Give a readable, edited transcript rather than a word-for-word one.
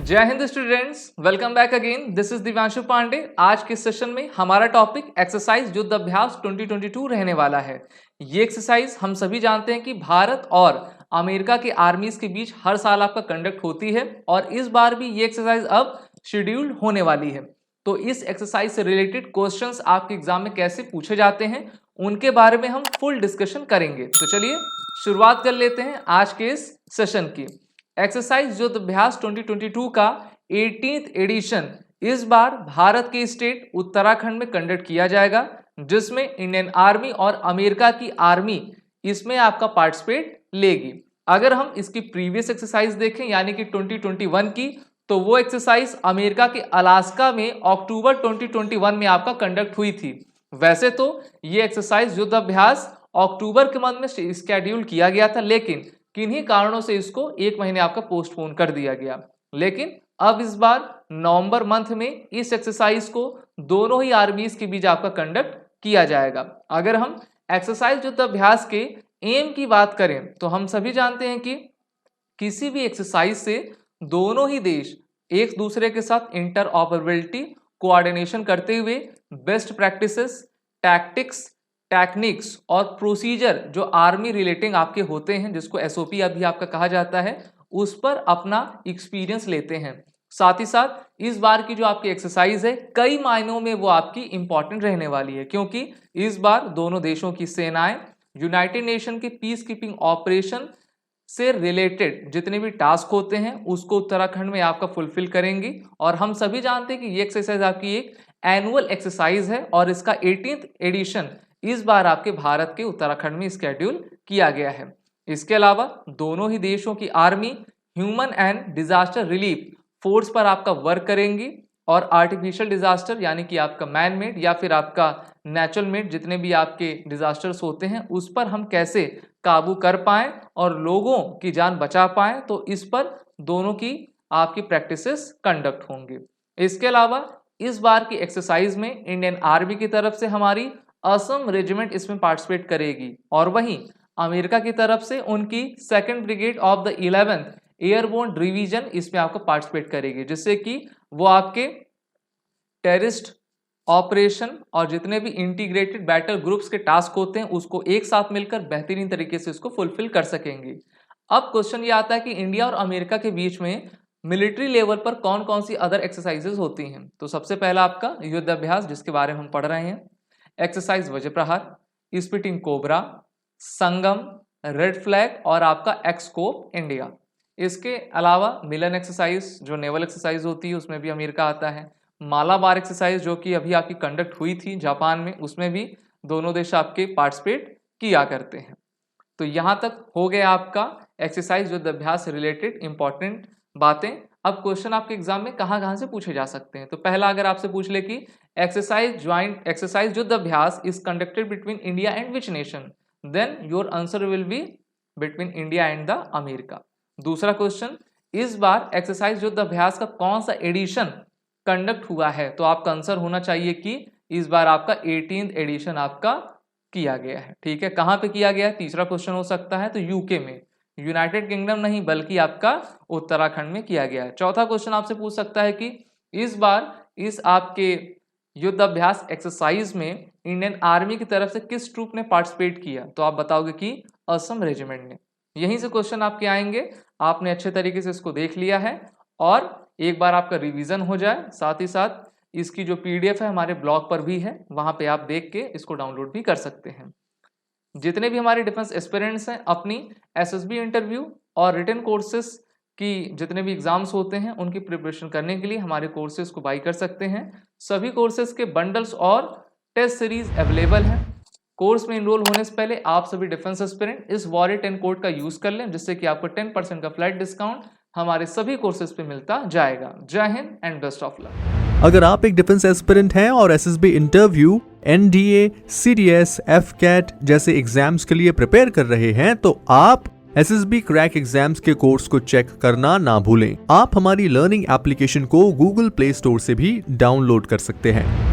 जय Hind students, welcome back again. This is Divyanshu Pandey. आज के सेशन में हमारा टॉपिक एक्सरसाइज युद्ध अभ्यास 2022 रहने वाला है। ये एक्सरसाइज हम सभी जानते हैं कि भारत और अमेरिका के आर्मीज के बीच हर साल आपका कंडक्ट होती है और इस बार भी ये एक्सरसाइज अब शेड्यूल्ड होने वाली है। तो इस एक्सरसाइज से रिलेटेड क्वेश्चंस आपके एग्जाम में कैसे पूछे जाते हैं उनके बारे में हम फुल डिस्कशन करेंगे। तो चलिए शुरुआत कर लेते हैं आज के इस सेशन की। एक्सरसाइज युद्ध अभ्यास 2022 का 18th एडिशन इस बार भारत के स्टेट उत्तराखंड में कंडक्ट किया जाएगा, जिसमें इंडियन आर्मी और अमेरिका की आर्मी इसमें आपका पार्टिसिपेट लेगी। अगर हम इसकी प्रीवियस एक्सरसाइज देखें यानी कि 2021 की, तो वो एक्सरसाइज अमेरिका के अलास्का में अक्टूबर 2021 में आपका कंडक्ट हुई थी। वैसे तो ये एक्सरसाइज युद्ध अभ्यास अक्टूबर के मंथ में स्केड्यूल किया गया था, लेकिन किन्हीं कारणों से इसको एक महीने आपका पोस्टपोन कर दिया गया। लेकिन अब इस बार नवंबर मंथ में इस एक्सरसाइज को दोनों ही आर्मीज के बीच आपका कंडक्ट किया जाएगा। अगर हम एक्सरसाइज युद्ध अभ्यास के एम की बात करें तो हम सभी जानते हैं कि किसी भी एक्सरसाइज से दोनों ही देश एक दूसरे के साथ इंटरऑपरेबिलिटी कोऑर्डिनेशन करते हुए बेस्ट प्रैक्टिसेस, टैक्टिक्स, टेक्निक्स और प्रोसीजर जो आर्मी रिलेटिंग आपके होते हैं, जिसको एसओपी अभी आपका कहा जाता है, उस पर अपना एक्सपीरियंस लेते हैं। साथ ही साथ इस बार की जो आपकी एक्सरसाइज है कई मायनों में वो आपकी इंपॉर्टेंट रहने वाली है, क्योंकि इस बार दोनों देशों की सेनाएं यूनाइटेड नेशन के पीस कीपिंग ऑपरेशन से रिलेटेड जितने भी टास्क होते हैं उसको उत्तराखंड में आपका फुलफिल करेंगी। और हम सभी जानते हैं कि ये एक्सरसाइज आपकी एक एनुअल एक्सरसाइज है और इसका 18th एडिशन इस बार आपके भारत के उत्तराखंड में स्केड्यूल किया गया है। इसके अलावा दोनों ही देशों की army human and disaster relief force पर आपका वर्क करेंगी और आर्टिफिशियल डिजास्टर यानी कि आपका मैन मेड या फिर आपका नेचुरल मेड जितने भी आपके डिजास्टर्स होते हैं उस पर हम कैसे काबू कर पाएं और लोगों की जान बचा पाएं, तो इस पर दोनों की आपकी प्रैक्टिसेस कंडक्ट होंगी। इसके अलावा इस बार की एक्सरसाइज में इंडियन आर्मी की तरफ से हमारी असम रेजिमेंट इसमें पार्टिसिपेट करेगी और वहीं अमेरिका की तरफ से उनकी 2nd brigade of the 11th airborne division इसमें आपको पार्टिसिपेट करेगी, जिससे कि वो आपके टेररिस्ट ऑपरेशन और जितने भी इंटीग्रेटेड बैटल ग्रुप्स के टास्क होते हैं उसको एक साथ मिलकर बेहतरीन तरीके से इसको फुलफिल कर सकेंगे। अब क्वेश्चन ये आता है कि इंडिया और अमेरिका के बीच में मिलिट्री लेवल पर कौन कौन सी अदर एक्सरसाइजेज होती हैं। तो सबसे पहला आपका युद्ध अभ्यास जिसके बारे में हम पढ़ रहे हैं, एक्सरसाइज वज्र प्रहार, स्पिटिंग कोबरा, संगम, रेड फ्लैग और आपका एक्सकोप इंडिया। इसके अलावा मिलन एक्सरसाइज जो नेवल एक्सरसाइज होती है उसमें भी अमेरिका आता है। मालाबार एक्सरसाइज जो कि अभी आपकी कंडक्ट हुई थी जापान में, उसमें भी दोनों देश आपके पार्टिसिपेट किया करते हैं। तो यहाँ तक हो गया आपका एक्सरसाइज युद्ध अभ्यास से रिलेटेड इंपॉर्टेंट बातें। अब क्वेश्चन आपके एग्जाम में कहाँ से पूछे जा सकते हैं। तो पहला अगर आपसे पूछ ले कि exercise Yudh Abhyas is conducted between India and which nation, then your answer will be between India and the America. दूसरा क्वेश्चन, इस बार एक्सरसाइज युद्ध अभ्यास का कौन सा एडिशन कंडक्ट हुआ है, तो आपका आंसर होना चाहिए कि इस बार आपका 18th एडिशन आपका किया गया है। ठीक है, कहाँ पे किया गया है? तीसरा क्वेश्चन हो सकता है तो यूके में, यूनाइटेड किंगडम नहीं बल्कि आपका उत्तराखंड में किया गया है। चौथा क्वेश्चन आपसे पूछ सकता है कि इस बार इस आपके युद्ध अभ्यास एक्सरसाइज में इंडियन आर्मी की तरफ से किस ट्रूप ने पार्टिसिपेट किया, तो आप बताओगे कि असम रेजिमेंट ने। यहीं से क्वेश्चन आपके आएंगे। आपने अच्छे तरीके से इसको देख लिया है और एक बार आपका रिवीजन हो जाए, साथ ही साथ इसकी जो पीडीएफ है हमारे ब्लॉग पर भी है, वहां पे आप देख के इसको डाउनलोड भी कर सकते हैं। जितने भी हमारे डिफेंस एस्पिरेंट्स हैं अपनी एसएसबी इंटरव्यू और रिटन कोर्सेज की जितने भी एग्जाम्स होते हैं उनकी प्रिपरेशन करने के लिए हमारे कोर्सेज को बाई कर सकते हैं। सभी कोर्सेज के बंडल्स और टेस्ट सीरीज अवेलेबल हैं। कोर्स में इनरोल होने से पहले आप सभी डिफेंस एस्पिरेंट इस वॉरियर 10 कोड का यूज कर लें, जिससे कि आपको 10% का फ्लाइट डिस्काउंट हमारे सभी कोर्सेज पे मिलता जाएगा। जय Hind and best of luck. अगर आप एक डिफेंस एस्पिरेंट हैं और SSB interview, NDA, CDS, AFCAT जैसे एग्जाम्स के लिए प्रिपेयर कर रहे हैं तो आप एसएसबी क्रैक एग्जाम्स के कोर्स को चेक करना ना भूलें। आप हमारी लर्निंग एप्लीकेशन को गूगल प्ले स्टोर से भी डाउनलोड कर सकते हैं।